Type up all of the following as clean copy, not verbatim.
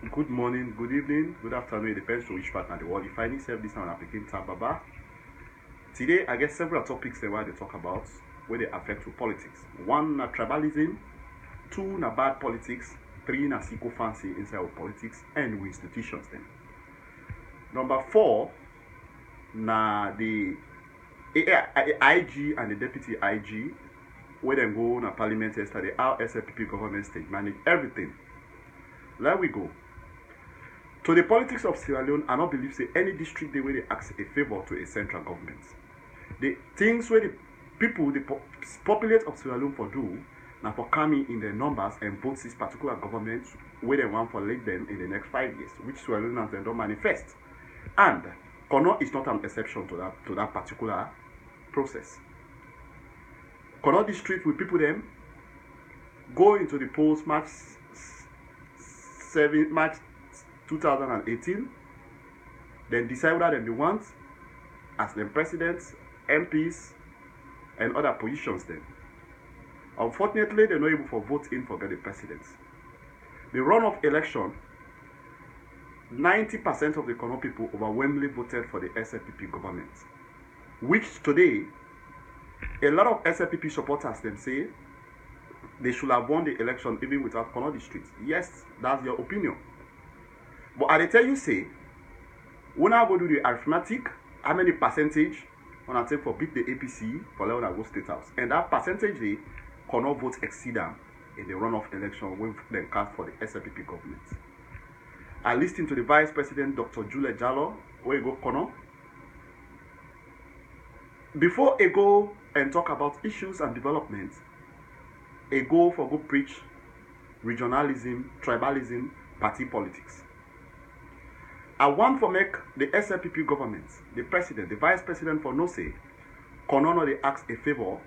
Good morning, good evening, good afternoon. It depends on which part of the world you find yourself. This time I'm picking Tababa. Today I get several topics where they talk about where they affect to politics. One na tribalism, two na bad politics, three na sycophancy inside of politics and with institutions then. Number four na the IG and the deputy IG where they go na parliament yesterday, how SLPP government stage manage everything. There we go. To the politics of Sierra Leone, I don't believe say any district they where they ask a favor to a central government. The things where the people, the populate of Sierra Leone for do, now for coming in their numbers and vote this particular government where they want for lead them in the next 5 years, which Sierra Leoneans then don't manifest. And Kono is not an exception to that particular process. Kono district with people them go into the polls March 2018, then decide whether they want as the presidents, MPs, and other positions then. Unfortunately, they're not able to vote in for the presidents. The runoff election, 90% of the Kono people overwhelmingly voted for the SLPP government, which today, a lot of SLPP supporters them say they should have won the election even without Kono districts. Yes, that's your opinion. But I tell you say, when I go do the arithmetic, how many percentage when I take for beat the APC for when I go State House, and that percentage they Kono votes exceed them in the runoff election when they cast for the SLPP government. I listened to the Vice President Dr. Juliet Jallo, where you go Kono. Before I go and talk about issues and development, I go for go preach regionalism, tribalism, party politics. I want to make the SLPP government, the president, the vice president for no say, Kono no they ask a favor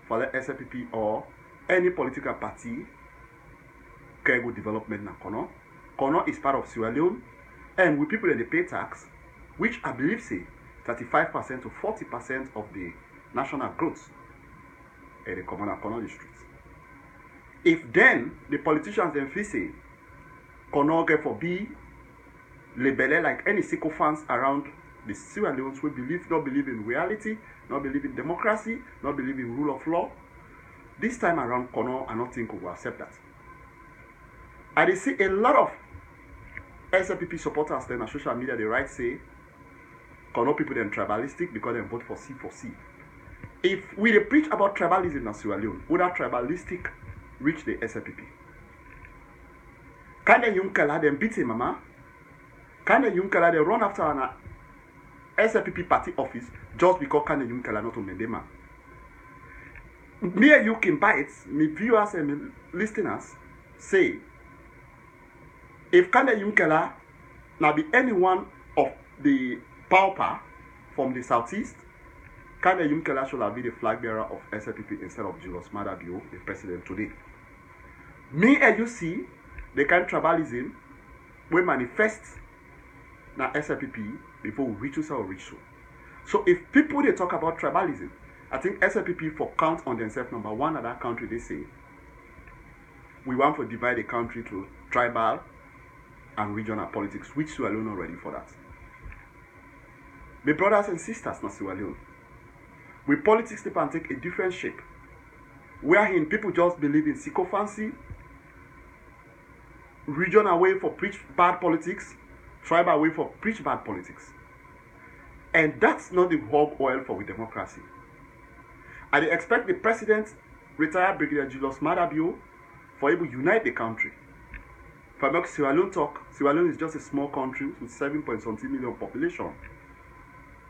for the SLPP or any political party can go development na Kono. Kono is part of Sierra Leone, and with people that they pay tax, which I believe say 35% to 40% of the national growth in the common Kono districts. If then the politicians then feel say Kono get for be labeled like any sycophants around the Sierra Leones who not believe in reality, not believe in democracy, not believe in rule of law. This time around, Kono, I don't think we will accept that. I see a lot of SLPP supporters then on social media, they write say, Kono people then tribalistic because they vote for C. If we preach about tribalism in Sierra Leone, would that tribalistic reach the SLPP? Can the young Kala then beat him, mama? Can the young Kala they run after an SLPP party office just because can the young Kala not to Mendema? Me and you can bite, me viewers and me listeners say, if can the young Kala now be any one of the pauper from the southeast, can the young Kala should have been the flag bearer of SLPP instead of Julius Maada Bio, the president today. Me and you see the kind of tribalism we manifest na SLPP before we reach us or reach so. So if people they talk about tribalism, I think SLPP for count on themselves number one at that country they say we want to divide the country to tribal and regional politics, which Sierra Leone not ready for that. My brothers and sisters not Sierra Leone. We politics they can take a different shape. Wherein people just believe in sycophancy, regional way for preach bad politics, tribal way for preach bad politics. And that's not the hog oil for with democracy. I expect the president, retired Brigadier Julius Maada Bio, for able to unite the country. For make Sierra Leone talk, Sierra Leone is just a small country with 7.something million population.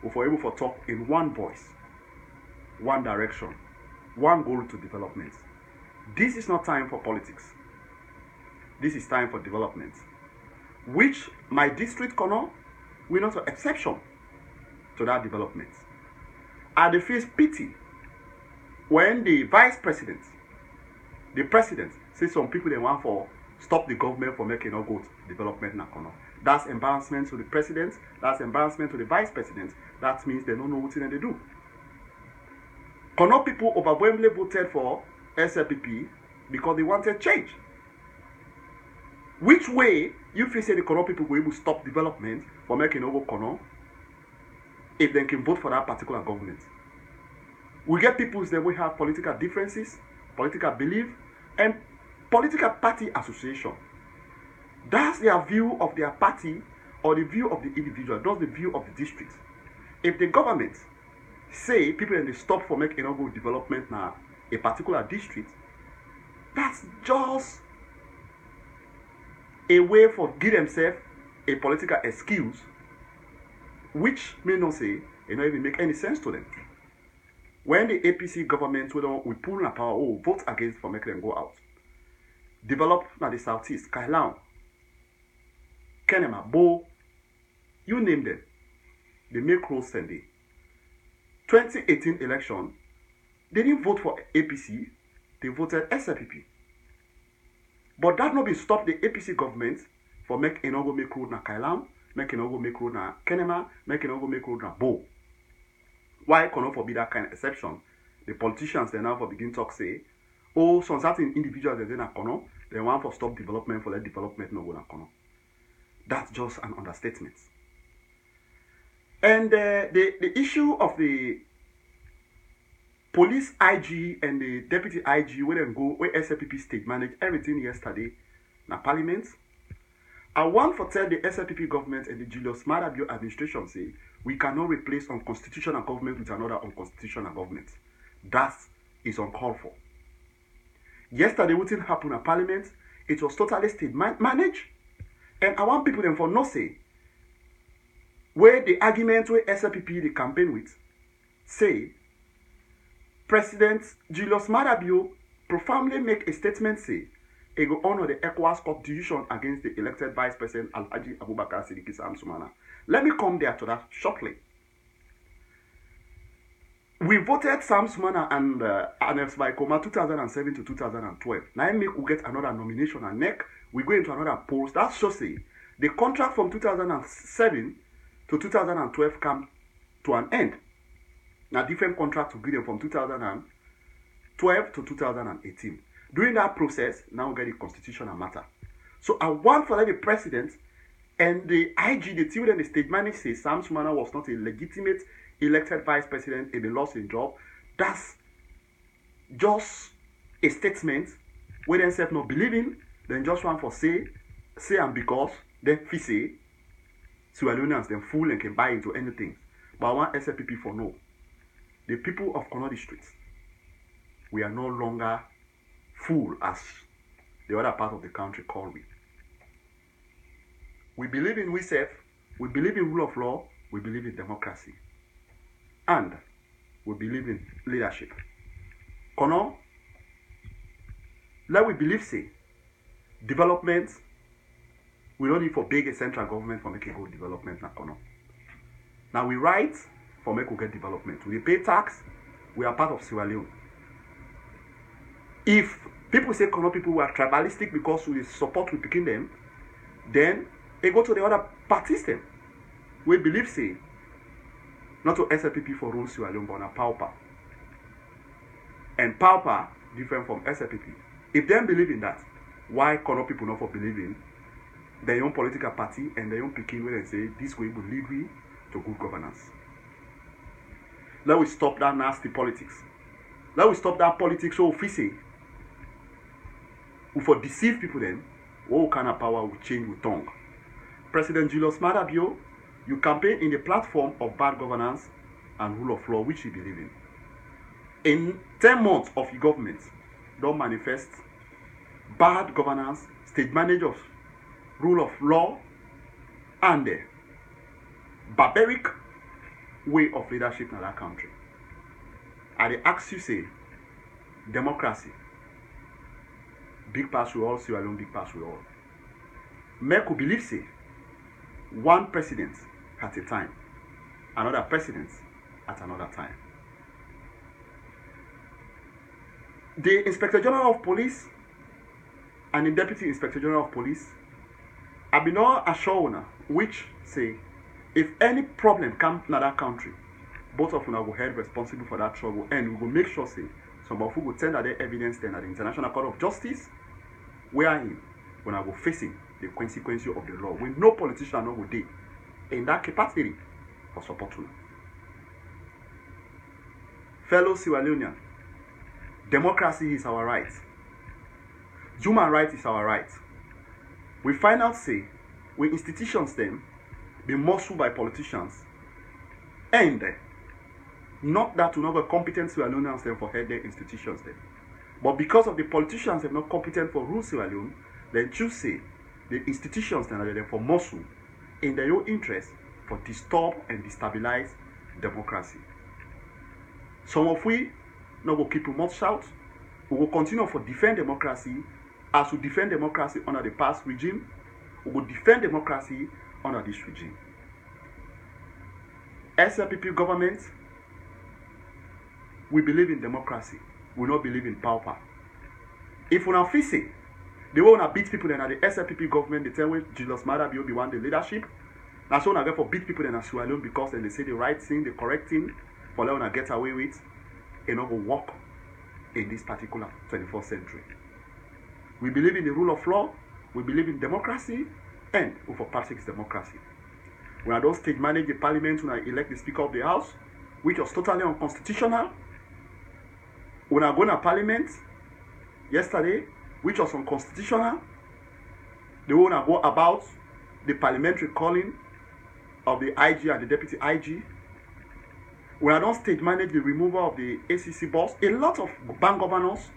We for able to talk in one voice, one direction, one goal to development. This is not time for politics. This is time for development. Which my district Kono will not an exception to that development. I face pity when the vice president, the president, says some people they want for stop the government from making no good development in Kono. That's embarrassment to the president, that's embarrassment to the vice president. That means they don't know what they do. Kono people overwhelmingly voted for SLPP because they wanted change. Which way you feel say the Kono people will able to stop development for making over Kono if they can vote for that particular government? We get people that we have political differences, political belief, and political party association. That's their view of their party or the view of the individual, not the view of the district. If the government say people and they stop for making good development now a particular district, that's just a way for give themselves a political excuse, which may not say it not even make any sense to them. When the APC government we pull in power, vote against for making them go out. Develop na the southeast, Kailan, Kenema, Bo, you name them. They make rules Sunday. 2018 election, they didn't vote for APC, they voted SLPP. But that not be stop the APC government for make Enogo make road na Kailan, make Enogo make road na Kenema, make Enogo make road na Bo. Why cannot forbid that kind of exception? The politicians they now for begin talk say, oh, some certain individuals they na Kono, they want for stop development for let development no go na Kono. That's just an understatement. And the issue of the police IG and the deputy IG where them go where SLPP state manage everything yesterday na parliament. I want to tell the SLPP government and the Julius Maada Bio administration say we cannot replace unconstitutional government with another unconstitutional government. That is uncalled for. Yesterday, what happened at parliament, it was totally state managed. And I want people them for no say where the argument where SLPP the campaign with say President Julius Maada Bio profoundly make a statement say he go honor the ECOWAS constitution against the elected Vice President Alhaji Abubakar Sidiki Sam Sumana. Let me come there to that shortly. We voted Sam Sumana and Ernest Bai Koroma 2007 to 2012. Now we get another nomination and next we go into another post. That shows say the contract from 2007 to 2012 come to an end. Now different contract to give them from 2012 to 2018. During that process, now we get the constitutional matter. So I want for the president and the IG, the team and the state manager say Sam Sumana was not a legitimate elected vice president and they lost his job. That's just a statement where they self not believing, then just want for say and because then fi say Sierra Leoneans then fool and can buy into anything. But I want SLPP for no. The people of Kono District, we are no longer fool as the other part of the country call we. We believe in we believe in rule of law, we believe in democracy. And we believe in leadership. Kono, let we believe say, development, we don't need for big a central government for making good development na Kono. Now we write for make we get development. We pay tax, we are part of Sierra Leone. If people say Kono people were tribalistic because we support we picking them, then they go to the other parties then. We believe say, not to SLPP for rule Sierra Leone, but na Paupa. And Paupa different from SLPP. If they believe in that, why Kono people not for believing their own political party and their own picking where they say this way will lead we to good governance? Let we stop that nasty politics. Let we stop that politics so we say we for deceive people then, what kind of power will change with tongue? President Julius Maada Bio, you campaign in the platform of bad governance and rule of law, which you believe in. In 10 months of your government, don't manifest bad governance, state managers, rule of law, and the barbaric way of leadership in that country. And they ask you say, democracy, big pass we all, Sierra Leone, big pass we all. Make we believe say, one president at a time, another president at another time. The Inspector General of Police and the Deputy Inspector General of Police have been all assured which say if any problem comes in that country, both of them will be held responsible for that trouble, and we will make sure say some of who will send their evidence then at the International Court of Justice, wherein when I will facing the consequence of the law. When no politician no go dey in that capacity for support una. Fellow Sierra Leonean, democracy is our right. Human right is our right. We find out say, we institutions them be muscled by politicians, and not that to know the competent Sierra Leoneans them for head their institutions them. But because of the politicians are not competent for rule Sierra Leone, then choose say the institutions that are there for muscle in their own interest for disturb and destabilize democracy. Some of we now will keep mouth shout. We will continue for defend democracy as we defend democracy under the past regime. We will defend democracy under this regime. SLPP government, we believe in democracy. We not believe in power. If we now feel say they want to beat people then at the SLPP government, they tell me Julius Maada Bio be one the leadership. Now so now get for beat people in Sierra Leone because then they say the right thing, the correct thing, for them to get away with, and not go work in this particular 21st century. We believe in the rule of law, we believe in democracy, and we for practice democracy. When I don't stage manage the parliament, when I elect the Speaker of the House, which was totally unconstitutional. When I go to parliament yesterday, which was unconstitutional, they want to go about the parliamentary calling of the IG and the deputy IG. When I don't stage manage the removal of the ACC boss, a lot of bank governors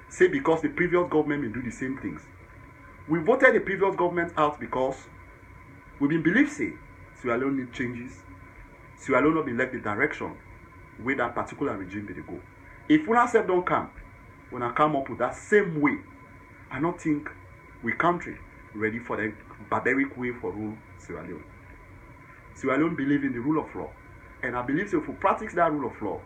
say because the previous government will do the same things. We voted the previous government out because we been believe say Sierra Leone need changes. Sierra Leone not been led the direction where that particular regime will go. If we ourselves don't come, when I come up with that same way, I don't think we country ready for the barbaric way for rule Sierra Leone. Sierra Leone believe in the rule of law. And I believe so if we practice that rule of law,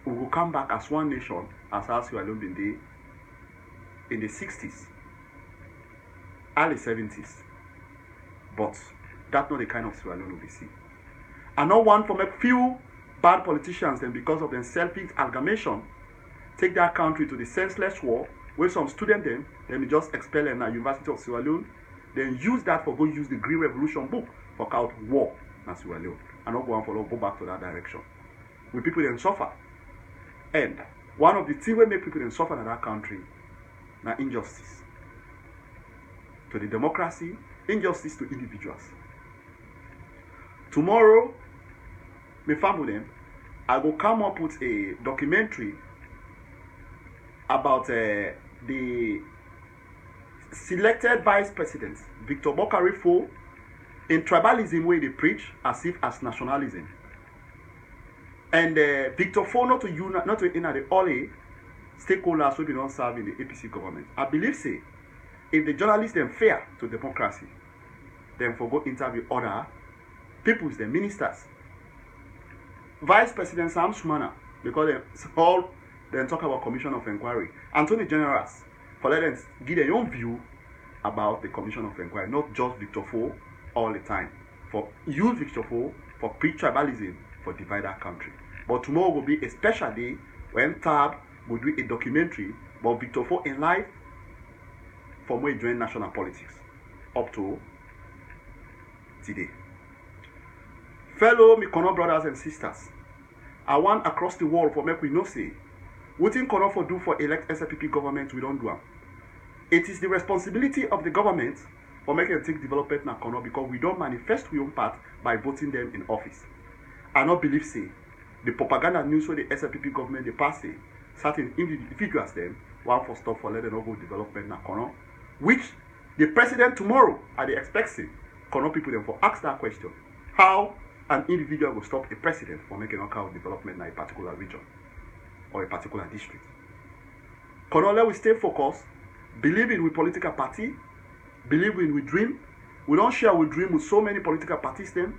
we will come back as one nation as how Sierra Leone been there in the 60s, early 70s. But that's not the kind of Sierra Leone we see. And not one from a few bad politicians, and because of their selfish amalgamation, take that country to the senseless war, where some students then just expel them at University of Sierra Leone, then use that for go use the Green Revolution book for out war in Sierra Leone. And not go on for go back to that direction. We people then suffer. And one of the things that make people then suffer in that country, now injustice. To the democracy, injustice to individuals. Tomorrow, my family them, I will come up with a documentary about the selected vice president, Victor Bokary Fo, in tribalism where they preach as if as nationalism. And Victor Fo not to in the only stakeholders will be not serve in the APC government. I believe say if the journalists then fair to democracy, then for go interview other peoples, the ministers. Vice President Sam Sumana, because they talk about Commission of Inquiry. Attorney Generals, for let them give their own view about the Commission of Inquiry, not just Victor Fo all the time. For use Victor Fo for pre-tribalism for divide our country. But tomorrow will be a special day when TAB will do a documentary about Victor Fo in life from where he joined national politics up to today. Fellow Mikono brothers and sisters, I want across the world for make we know say, what in Kono for do for elect SLPP government we don't do. It is the responsibility of the government for making take development na Kono because we don't manifest we own part by voting them in office. I not believe say the propaganda news where the SLPP government they pass say certain individuals them one for stop for let them go development na Kono, which the president tomorrow are they expecting Kono people them for ask that question. How an individual will stop a president from making all kind of development in a particular region or a particular district. Kono we stay focused, believe in with political party, believe in with dream. We don't share with dream with so many political parties then.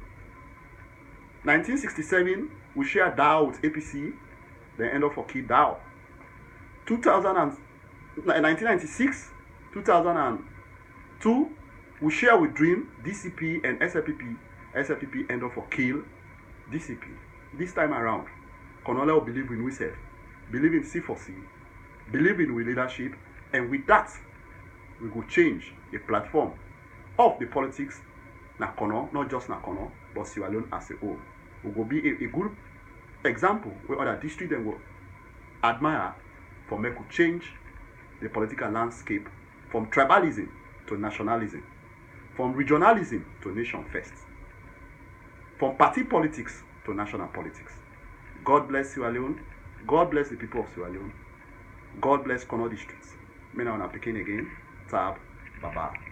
1967, we share DAO with APC, then end up for Key DAO. 1996, 2002, we share with Dream, DCP and SLPP. SLPP end up for Kill DCP. This time around, Konola will believe in ourselves, believe in C4C, believe in our leadership, and with that, we will change a platform of the politics na Kono, not just na Kono, but Sierra Leone as a whole. We will be a good example where other districts then will admire for make change the political landscape from tribalism to nationalism, from regionalism to nation first, from party politics to national politics. God bless Sierra Leone. God bless the people of Sierra Leone. God bless Kono districts. Me now Pekin again. Tab Baba.